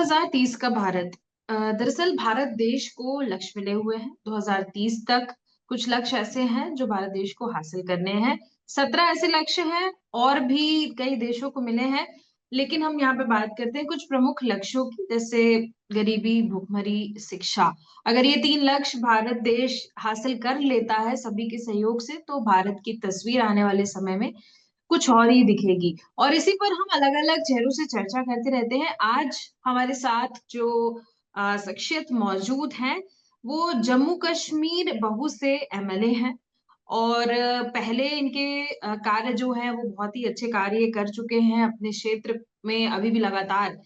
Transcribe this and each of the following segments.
2030 का भारत। दरअसल भारत देश को लक्ष्य मिले हुए हैं 2030 तक। कुछ लक्ष्य ऐसे हैं जो भारत देश को हासिल करने हैं। 17 ऐसे लक्ष्य हैं और भी कई देशों को मिले हैं। लेकिन हम यहाँ पे बात करते हैं कुछ प्रमुख लक्ष्यों की, जैसे गरीबी, भुखमरी, शिक्षा। अगर ये 3 लक्ष्य भारत देश हासिल कर लेता है सभी के सहयोग से, तो भारत की तस्वीर आने वाले समय में कुछ और ही दिखेगी। और इसी पर हम अलग अलग चेहरों से चर्चा करते रहते हैं। आज हमारे साथ जो शख्सियत मौजूद हैं, वो जम्मू कश्मीर बहू से एमएलए हैं। और पहले इनके कार्य जो है वो बहुत ही अच्छे कार्य कर चुके हैं अपने क्षेत्र में। अभी भी लगातार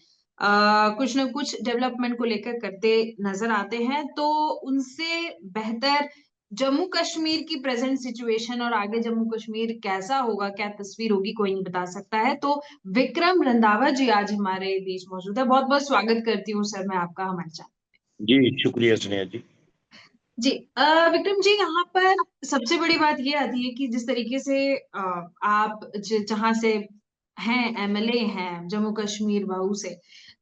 कुछ न कुछ डेवलपमेंट को लेकर करते नजर आते हैं। तो उनसे बेहतर जम्मू कश्मीर की प्रेजेंट सिचुएशन और आगे जम्मू कश्मीर कैसा होगा, क्या तस्वीर होगी, कोई नहीं बता सकता है। तो विक्रम रंधावा जी आज हमारे बीच मौजूद है। बहुत बहुत स्वागत करती हूँ सर मैं आपका हमारे चैनल। जी शुक्रिया स्नेहा जी। जी। विक्रम जी, यहाँ पर सबसे बड़ी बात ये आती है कि जिस तरीके से आप जहाँ से हैं, एमएलए हैं जम्मू कश्मीर बहू से,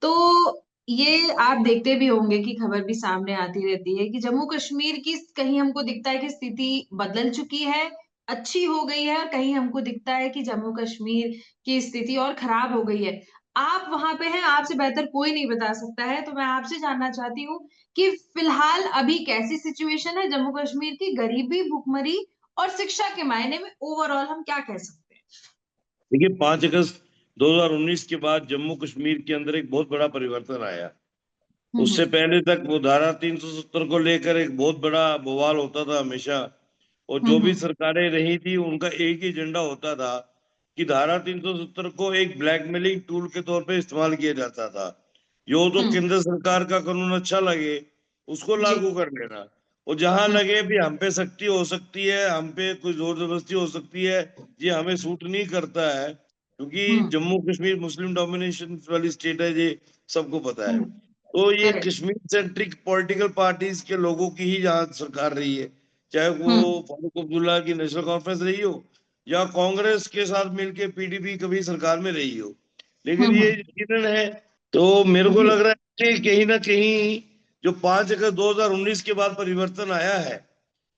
तो ये आप देखते भी होंगे कि खबर भी सामने आती रहती है कि जम्मू कश्मीर की कहीं हमको दिखता है कि स्थिति बदल चुकी है, अच्छी हो गई है, और कहीं हमको दिखता है कि जम्मू कश्मीर की स्थिति और खराब हो गई है। आप वहां पे हैं, आपसे बेहतर कोई नहीं बता सकता है। तो मैं आपसे जानना चाहती हूँ कि फिलहाल अभी कैसी सिचुएशन है जम्मू कश्मीर की, गरीबी, भुखमरी और शिक्षा के मायने में ओवरऑल हम क्या कह सकते हैं? देखिए, 5 अगस्त 2019 के बाद जम्मू कश्मीर के अंदर एक बहुत बड़ा परिवर्तन आया। उससे हम्म। पहले तक वो धारा 370 को लेकर एक बहुत बड़ा बवाल होता था हमेशा। और जो भी हम्म। सरकारें रही थी उनका एक ही एजेंडा होता था कि धारा 370 को एक ब्लैकमेलिंग टूल के तौर पे इस्तेमाल किया जाता था। जो तो हम्म। केंद्र सरकार का कानून अच्छा लगे उसको जी। लागू कर लेना, और जहां हम्म। लगे भी हम पे सख्ती हो सकती है, हम पे कोई जोर जबरदस्ती हो सकती है, ये हमें सूट नहीं करता है, क्योंकि हम्म। जम्मू कश्मीर मुस्लिम डोमिनेशन वाली स्टेट है, ये सबको पता है। हम्म। तो ये correct. Kashmir centric political parties के लोगों की ही यहाँ सरकार रही है, चाहे वो हम्म। फारूक अब्दुल्ला की नेशनल कॉन्फ्रेंस रही हो या कांग्रेस के साथ मिलके पीडीपी कभी सरकार में रही हो। लेकिन ये हम्म। यकीनन है, तो मेरे को जी। लग रहा है कि कहीं ना कहीं जो 5 अगस्त 2019 के बाद परिवर्तन आया है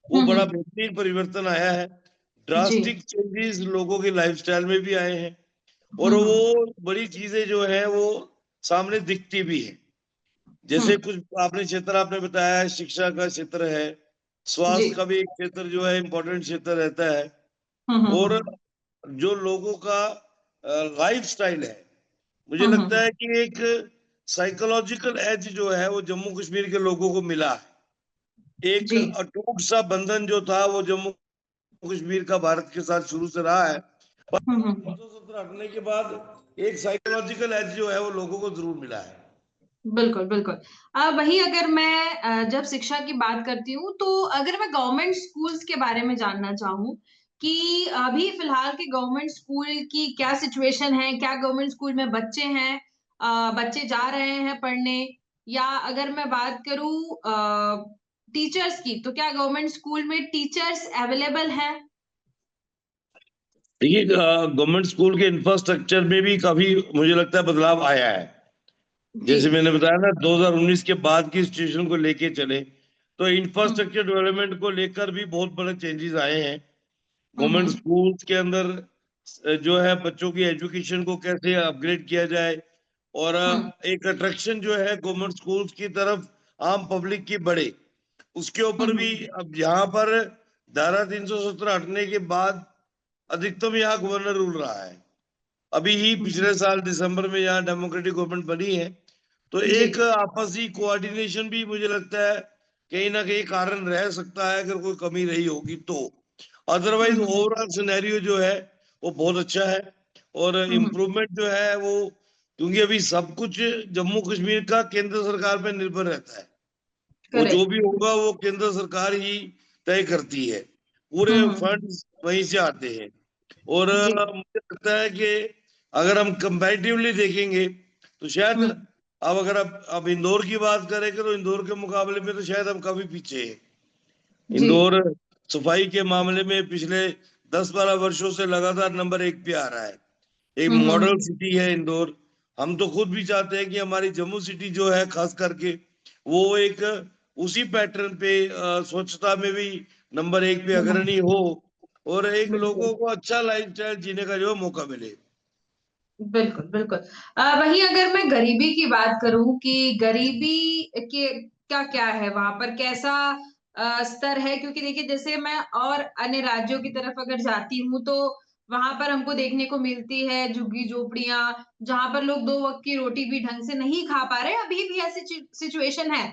वो बड़ा हम्म। बेहतरीन परिवर्तन आया है। जी। ड्रास्टिक चेंजेस लोगों की लाइफस्टाइल में भी आए हैं, और हम्म। वो बड़ी चीजें जो है वो सामने दिखती भी है। जैसे हम्म। कुछ आपने क्षेत्र आपने बताया है, शिक्षा का क्षेत्र है, जी। स्वास्थ्य का भी एक क्षेत्र जो है इम्पोर्टेंट क्षेत्र रहता है। हम्म। और हम्म। जो लोगों का लाइफ स्टाइल है, मुझे हम्म। लगता है कि एक साइकोलॉजिकल एज जो है वो जम्मू कश्मीर के लोगों को मिला है। एक जी। अटूट सा बंधन जो था वो जम्मू कश्मीर का भारत के साथ शुरू से रहा है, पर हम्म। 1970 हटने के बाद एक साइकोलॉजिकल एज जो है वो लोगों को जरूर मिला है। बिल्कुल, बिल्कुल। वहीं अगर मैं जब शिक्षा की बात करती हूँ, तो अगर मैं गवर्नमेंट स्कूल्स के बारे में जानना चाहूँ कि अभी फिलहाल के गवर्नमेंट स्कूल की क्या सिचुएशन है? क्या गवर्नमेंट स्कूल में बच्चे हैं? बच्चे जा रहे हैं पढ़ने? या अगर मैं बात करूँ टीचर्स की, तो क्या गवर्नमेंट स्कूल में टीचर्स अवेलेबल हैं? देखिए, गवर्नमेंट स्कूल के इंफ्रास्ट्रक्चर में भी काफी मुझे लगता है बदलाव आया है। जी। जैसे मैंने बताया ना, 2019 के बाद की सिचुएशन को लेके चले तो हुँ, इंफ्रास्ट्रक्चर डेवलपमेंट को लेकर भी बहुत बड़े चेंजेस आए हैं। हुँ, गवर्नमेंट हुँ, स्कूल्स के अंदर जो है बच्चों की एजुकेशन को कैसे अपग्रेड किया जाए, और हुँ, एक अट्रैक्शन जो है गवर्नमेंट स्कूल्स की तरफ आम पब्लिक की बढ़े, उसके हुँ, ऊपर भी। हुँ, अब यहाँ पर धारा 317 हटने के बाद अधिकतम यहाँ गवर्नर रूल रहा है। अभी ही हुँ, पिछले साल दिसंबर में यहाँ डेमोक्रेटिक गवर्नमेंट बनी है, तो जी। एक आपसी कोऑर्डिनेशन भी मुझे लगता है कहीं ना कहीं कारण रह सकता है, अगर कोई कमी रही होगी तो। हुँ, अदरवाइज हुँ, ओवरऑल सिनेरियो जो है वो बहुत अच्छा है, और हुँ, हुँ, इम्प्रूवमेंट जो है वो, क्योंकि अभी सब कुछ जम्मू कश्मीर का केंद्र सरकार पे निर्भर रहता है। वो जो करेक्ट। भी होगा वो केंद्र सरकार ही तय करती है, पूरे हुँ, हुँ, फंड्स वहीं से आते हैं। और जी। मुझे लगता है कि अगर हम कंपैरेटिवली देखेंगे तो शायद, हुँ, अब अगर अब इंदौर की बात करेंगे तो इंदौर के मुकाबले में तो शायद हम काफी पीछे हैं। जी। इंदौर सफाई के मामले में पिछले 10-12 वर्षों से लगातार नंबर 1 पे आ रहा है। एक हुँ, हुँ, मॉडल हुँ, सिटी है इंदौर, हम तो खुद भी चाहते हैं कि हमारी जम्मू सिटी जो है खास करके वो एक उसी पैटर्न पे स्वच्छता में भी नंबर 1 पे हम्म, अग्रणी हो, और एक बिल्कुल लोगों को अच्छा लाइफस्टाइल जीने का जो है मौका मिले। बिल्कुल बिल्कुल। वहीं अगर मैं गरीबी की बात करूं कि गरीबी के का क्या है वहां पर, कैसा स्तर है, क्योंकि देखिए जैसे मैं और अन्य राज्यों की तरफ अगर जाती हूँ तो वहां पर हमको देखने को मिलती है झुग्गी झोपड़ियां, जहां पर लोग 2 वक्त की रोटी भी ढंग से नहीं खा पा रहे। अभी भी ऐसी सिचुएशन है,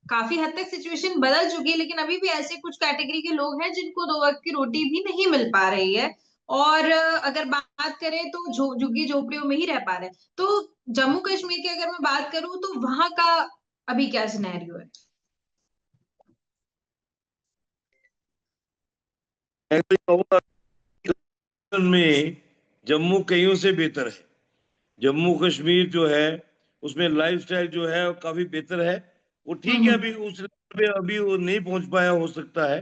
काफी हद तक सिचुएशन बदल चुकी है, लेकिन अभी भी ऐसे कुछ कैटेगरी के लोग हैं जिनको 2 वक्त की रोटी भी नहीं मिल पा रही है। और अगर बात करें तो झुग्गी झोपड़ियों में ही रह पा रहे हैं। तो जम्मू कश्मीर की अगर मैं बात करूं तो वहां का अभी क्या सिनेरियो है? मैं तो कहूंगा कि में जम्मू कईयों से बेहतर है। जम्मू कश्मीर जो है उसमें लाइफस्टाइल जो है वो काफी बेहतर है। वो ठीक है, हम्म अभी उस लेवल पे अभी वो नहीं पहुंच पाया हो सकता है,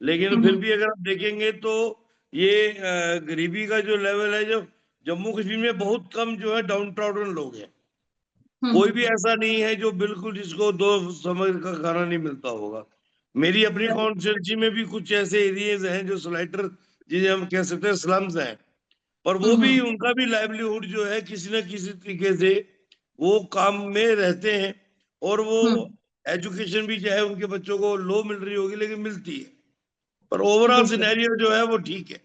लेकिन फिर हम्म भी अगर आप देखेंगे तो ये गरीबी का जो लेवल है, जो जम्मू कश्मीर में बहुत कम जो है डाउन टाउन लोग हैं। कोई भी हम्म ऐसा नहीं है जो बिल्कुल जिसको 2 समय का खाना नहीं मिलता होगा। मेरी अपनी कॉन्स्टिट्यूंसी में भी कुछ ऐसे एरियाज हैं जो स्लाइटर, जिसे हम कह सकते हैं स्लम्स हैं, पर वो भी हम्म उनका भी लाइवलीहुड जो है किसी न किसी तरीके से वो काम में रहते हैं, और वो हम्म एजुकेशन भी चाहे उनके बच्चों को लो मिल रही होगी लेकिन मिलती है, पर ओवरऑल बिल्कुल। सिनेरियो जो है वो ठीक है।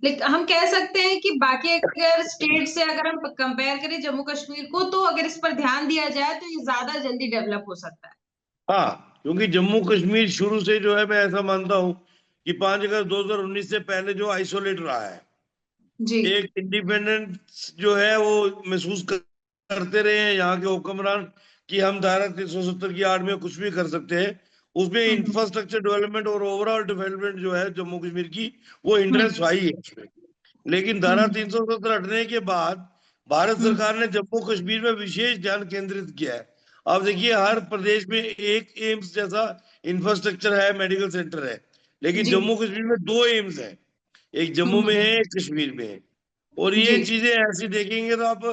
लेकिन हम कह सकते हैं कि बाकी अगर स्टेट से अगर हम कंपेयर करें जम्मू कश्मीर को, तो अगर इस पर ध्यान दिया जाए तो ये ज्यादा जल्दी डेवलप हो सकता है। हाँ, क्योंकि जम्मू कश्मीर शुरू से जो है मैं ऐसा मानता हूँ कि 5 अगस्त 2019 से पहले जो आइसोलेट रहा है, जी। एक इंडिपेंडेंस जो है वो महसूस करते रहे हैं यहाँ के हुक्मरान कि हम धारा 370 की आड़ में कुछ भी कर सकते हैं। उसमें हम्म इंफ्रास्ट्रक्चर डेवलपमेंट और ओवरऑल डेवलपमेंट जो है जम्मू कश्मीर की, वो हम्म इंटरेस्ट आई है उसमें। लेकिन धारा हम्म 370 हटने के बाद भारत हम्म सरकार ने जम्मू कश्मीर में विशेष ध्यान केंद्रित किया है। आप देखिए हर प्रदेश में एक एम्स जैसा इंफ्रास्ट्रक्चर है, मेडिकल सेंटर है, लेकिन जी। जम्मू कश्मीर में 2 एम्स हैं, एक जम्मू में है हम्म एक कश्मीर में है। और ये जी। चीजें ऐसी देखेंगे तो आप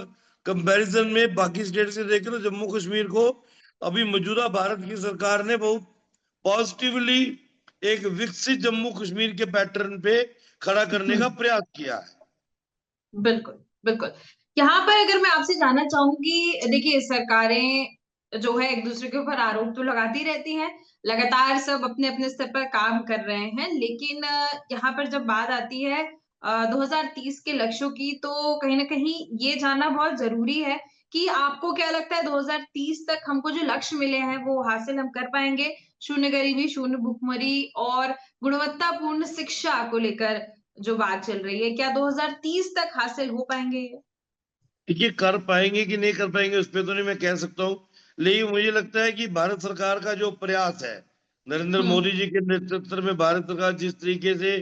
कंपैरिजन में बाकी स्टेट से देखें तो जम्मू कश्मीर को अभी मौजूदा भारत की सरकार ने बहुत पॉजिटिवली एक विकसित जम्मू कश्मीर के पैटर्न पे खड़ा करने का हम्म प्रयास किया है। बिल्कुल बिल्कुल। यहाँ पर अगर मैं आपसे जानना चाहूंगी, देखिए सरकारें जो है एक दूसरे के ऊपर आरोप तो लगाती रहती हैं, लगातार सब अपने अपने स्तर पर काम कर रहे हैं, लेकिन यहाँ पर जब बात आती है 2030 के लक्ष्यों की, तो कहीं ना कहीं ये जानना बहुत जरूरी है कि आपको क्या लगता है 2030 तक हमको जो लक्ष्य मिले हैं वो हासिल हम कर पाएंगे? शून्य गरीबी, शून्य भुखमरी और गुणवत्तापूर्ण शिक्षा को लेकर जो बात चल रही है, क्या 2030 तक हासिल हो पाएंगे ये? देखिए कर पाएंगे कि नहीं कर पाएंगे उस पर तो नहीं मैं कह सकता हूँ, लेकिन मुझे लगता है कि भारत सरकार का जो प्रयास है, नरेंद्र हम्म मोदी जी के नेतृत्व में भारत सरकार जिस तरीके से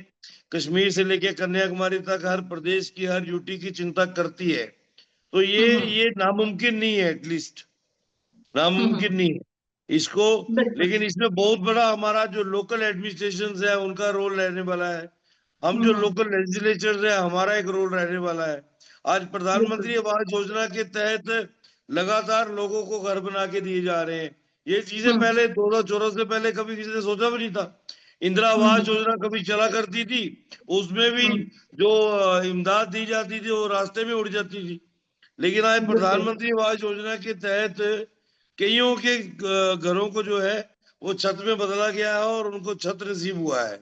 कश्मीर से लेकर कन्याकुमारी तक हर प्रदेश की, हर यूटी की चिंता करती है, तो हम्म ये नामुमकिन नहीं है, एटलीस्ट नामुमकिन हम्म नहीं है इसको। बिल्कुल। लेकिन इसमें बहुत बड़ा हमारा जो लोकल एडमिनिस्ट्रेशन है उनका रोल रहने वाला है। हम जो हम्म लोकल लेजिस्लेचर है हमारा एक रोल रहने वाला है। आज बिल्कुल। प्रधानमंत्री आवास योजना के तहत लगातार लोगों को घर बना के दिए जा रहे हैं। ये चीजें हम्म पहले 2014 से पहले कभी किसी ने सोचा भी नहीं था। इंदिरा आवास हम्म योजना कभी चला करती थी, उसमें भी हम्म जो इमदाद दी जाती थी वो रास्ते में उड़ जाती थी। लेकिन आज बिल्कुल प्रधानमंत्री आवास योजना के तहत कईयों के घरों को जो है वो छत में बदला गया है और उनको छत नसीब हुआ है।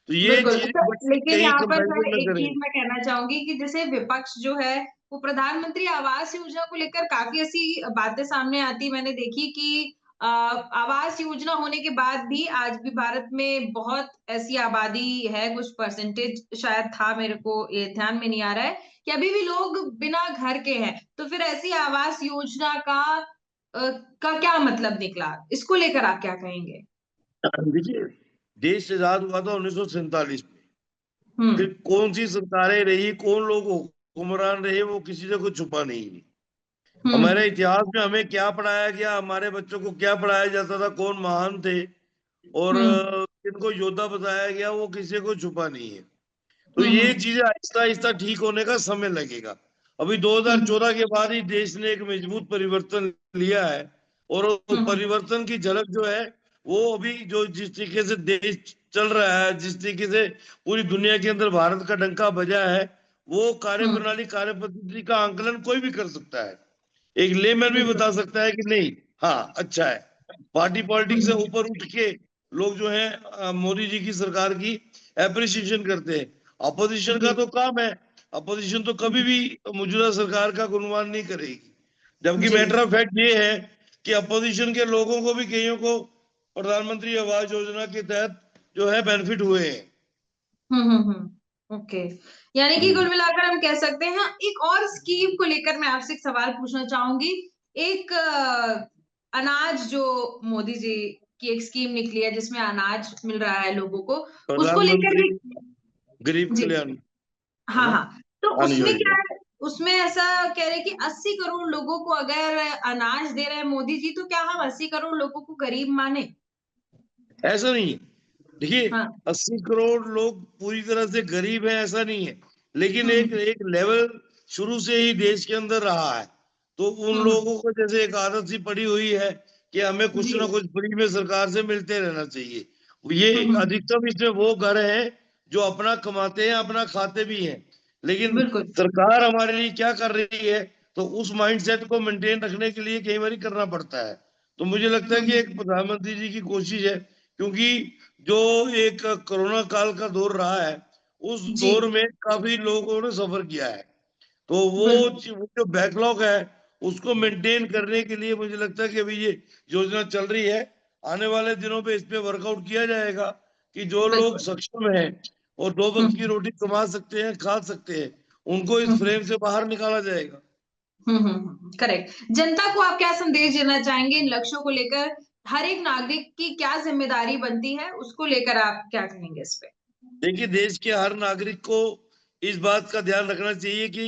तो ये बिल्कुल। चीजें अच्छा, बड़ी लेकिन कहीं यहाँ पर सर कंपैरिजन में एक करें। चीज मैं कहना चाहूंगी कि जैसे विपक्ष जो है वो प्रधानमंत्री आवास योजना को लेकर काफी ऐसी बातें सामने आती मैंने देखी कि आवास योजना होने के बाद भी आज भी भारत में बहुत ऐसी आबादी है, कुछ परसेंटेज शायद था, मेरे को ये ध्यान में नहीं आ रहा है, कि अभी भी लोग बिना घर के हैं। तो फिर ऐसी आवास योजना का क्या मतलब निकला, इसको लेकर आप क्या कहेंगे? देखिए देश आजाद हुआ था 1947 में। हम्म फिर कौन सी सरकारें रही, कौन लोग हुक्मरान रहे, वो किसी से कुछ छुपा नहीं है। हमारे हम्म इतिहास में हमें क्या पढ़ाया गया, हमारे बच्चों को क्या पढ़ाया जाता था, कौन महान थे और हम्म किनको योद्धा बताया गया, वो किसी को छुपा नहीं है। तो ये हम्म चीजें आहिस्ता आहिस्ता ठीक होने का समय लगेगा। अभी 2014 के बाद ही देश ने एक मजबूत परिवर्तन लिया है, और उस हम्म परिवर्तन की झलक जो है वो अभी जो जिस तरीके से देश चल रहा है, जिस तरीके से पूरी दुनिया के अंदर भारत का डंका बजा है, वो हम्म कार्यप्रणाली कार्य पद्धति का आंकलन कोई भी कर सकता है। एक लेमैन भी बिल्कुल। बता सकता है कि नहीं, हाँ अच्छा है। पार्टी पॉलिटिक्स से हम्म ऊपर उठ के लोग जो है मोदी जी की सरकार की एप्रिसिएशन करते हैं। अपोजिशन का जी। तो काम है, अपोजिशन तो कभी भी मौजूदा सरकार का गुणगान नहीं करेगी। जबकि जी। मैटर ऑफ फैक्ट ये है कि अपोजिशन के लोगों को भी, कईयों को प्रधानमंत्री आवास योजना के तहत जो है बेनिफिट हुए हैं। ओके। यानी कि कुल हम्म। मिलाकर हम कह सकते हैं, एक और स्कीम को लेकर मैं आपसे एक सवाल पूछना चाहूंगी। एक अनाज जो मोदी जी की एक स्कीम निकली है जिसमें अनाज मिल रहा है लोगों को, उसको लेकर प्रधानमंत्री भी। गरीब जी। कल्याण, है हाँ ना, हाँ। तो अन्न उसमें योजना। क्या है, उसमें ऐसा कह रहे हैं कि 80 करोड़ लोगों को अगर अनाज दे रहे हैं मोदी जी, तो क्या हम 80 करोड़ लोगों को गरीब माने? ऐसा नहीं है, देखिए, हाँ। 80 करोड़ लोग पूरी तरह से गरीब हैं ऐसा नहीं है, लेकिन एक हम्म एक लेवल शुरू से ही देश के अंदर रहा है। तो उन हम्म लोगों को जैसे एक आदत सी पड़ी हुई है कि हमें कुछ जी। ना कुछ फ्री में सरकार से मिलते रहना चाहिए। ये हम्म अधिकतम इसमें वो घर हैं जो अपना कमाते हैं, अपना खाते भी हैं, लेकिन बिल्कुल। सरकार हमारे लिए क्या कर रही है, तो उस माइंडसेट को मेंटेन रखने के लिए कई बार करना पड़ता है। तो मुझे लगता है कि हम्म एक प्रधानमंत्री जी की कोशिश है, क्योंकि जो एक कोरोना काल का दौर रहा है, उस जी। दौर में काफी लोगों ने सफर किया है। तो बिल्कुल। वो जो बैकलॉग है उसको मेंटेन करने के लिए मुझे लगता है कि अभी ये योजना चल रही है। आने वाले दिनों पे इस पे वर्कआउट किया जाएगा कि जो लोग बिल्कुल। सक्षम हैं और दो वक्त की हम्म रोटी कमा सकते हैं, खा सकते हैं, उनको इस हम्म फ्रेम से बाहर निकाला जाएगा। करेक्ट। जनता को आप क्या संदेश देना चाहेंगे इन लक्ष्यों को लेकर? हर एक नागरिक की क्या जिम्मेदारी बनती है, उसको लेकर आप क्या कहेंगे इस पे? देखिए, देश के हर नागरिक को इस बात का ध्यान रखना चाहिए कि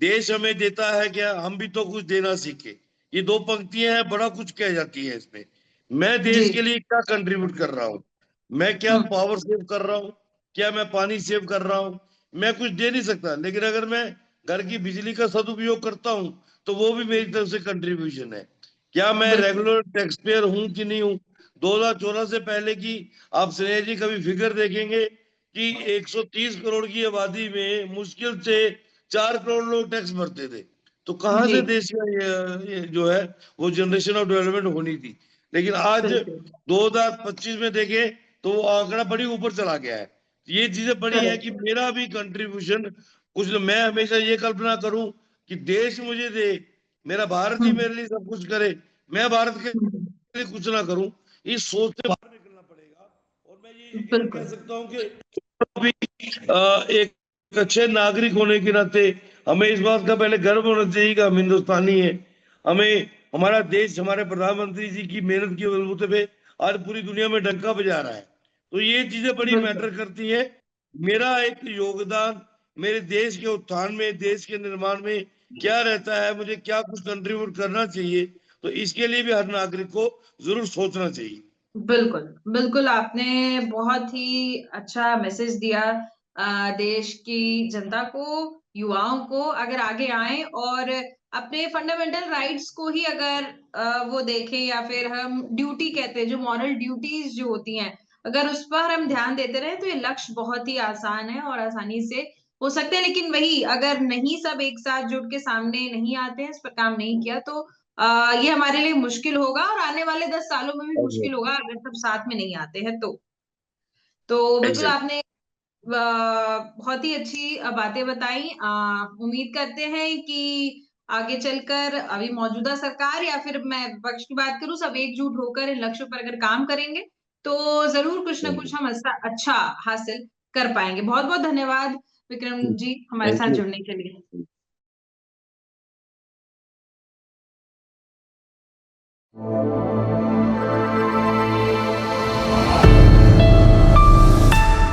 देश हमें देता है क्या, हम भी तो कुछ देना सीखे। ये दो पंक्तियां हैं, बड़ा कुछ कह जाती है इसमें। मैं जी। देश के लिए क्या कंट्रीब्यूट कर रहा हूँ, मैं क्या हम्म पावर सेव कर रहा हूँ, क्या मैं पानी सेव कर रहा हूँ। मैं कुछ दे नहीं सकता, लेकिन अगर मैं घर की बिजली का सदुपयोग करता हूँ तो वो भी मेरी तरफ से कंट्रीब्यूशन है। क्या मैं बिल्कुल। रेगुलर टैक्स पेयर हूं कि नहीं हूं। 2014 से पहले की आप स्नेह जी कभी फिगर देखेंगे कि 130 करोड़ की आबादी में मुश्किल से 4 करोड़ लोग टैक्स भरते थे। तो कहां जी। से देश का ये जो है वो जनरेशन ऑफ डेवलपमेंट होनी थी। लेकिन आज बिल्कुल। 2025 में देखें तो वो आंकड़ा बड़ी ऊपर चला गया है। ये चीजें बड़ी है कि करेक्ट। मेरा भी कंट्रीब्यूशन कुछ, मैं हमेशा ये कल्पना करूं कि देश मुझे दे, मेरा भारत ही हम्म मेरे लिए सब कुछ करे, मैं भारत के हम्म, लिए कुछ ना करूं। इस सोच से बाहर निकलना पड़ेगा। और मैं ये कह बिल्कुल। सकता हूं कि भी एक अच्छे नागरिक होने के नाते हमें इस बात का पहले गर्व होना चाहिए कि हम हिंदुस्तानी हैं। हमें हमारा देश हमारे प्रधानमंत्री जी की मेहनत के बलबूते पे आज पूरी दुनिया में डंका बजा रहा है। तो ये चीजें बड़ी बिल्कुल। मैटर करती हैं। मेरा एक योगदान मेरे देश के उत्थान में, देश के निर्माण में क्या रहता है, मुझे क्या कुछ कंट्रीब्यूट करना चाहिए, तो इसके लिए भी हर नागरिक को जरूर सोचना चाहिए। बिल्कुल। बिल्कुल, आपने बहुत ही अच्छा मैसेज दिया देश की जनता को, युवाओं को। अगर आगे आए और अपने फंडामेंटल राइट्स को ही अगर वो देखें, या फिर हम ड्यूटी कहते हैं, जो मॉरल ड्यूटीज जो होती हैं, अगर उस पर हम ध्यान देते रहे, तो ये लक्ष्य बहुत ही आसान है और आसानी से हो सकते हैं। लेकिन वही, अगर नहीं सब एक साथ जुट के सामने नहीं आते हैं, इस पर काम नहीं किया, तो ये हमारे लिए मुश्किल होगा, और आने वाले 10 सालों में भी मुश्किल होगा अगर सब साथ में नहीं आते हैं तो बिल्कुल एग्जैक्ट। आपने बहुत ही अच्छी बातें बताई। उम्मीद करते हैं कि आगे चलकर, अभी मौजूदा सरकार या फिर मैं विपक्ष की बात करूं, सब एकजुट होकर इन लक्ष्यों पर अगर काम करेंगे, तो जरूर कुछ ना कुछ हम अच्छा हासिल कर पाएंगे। बहुत बहुत धन्यवाद विक्रम जी, हमारे थैंक साथ यू। जुड़ने के लिए।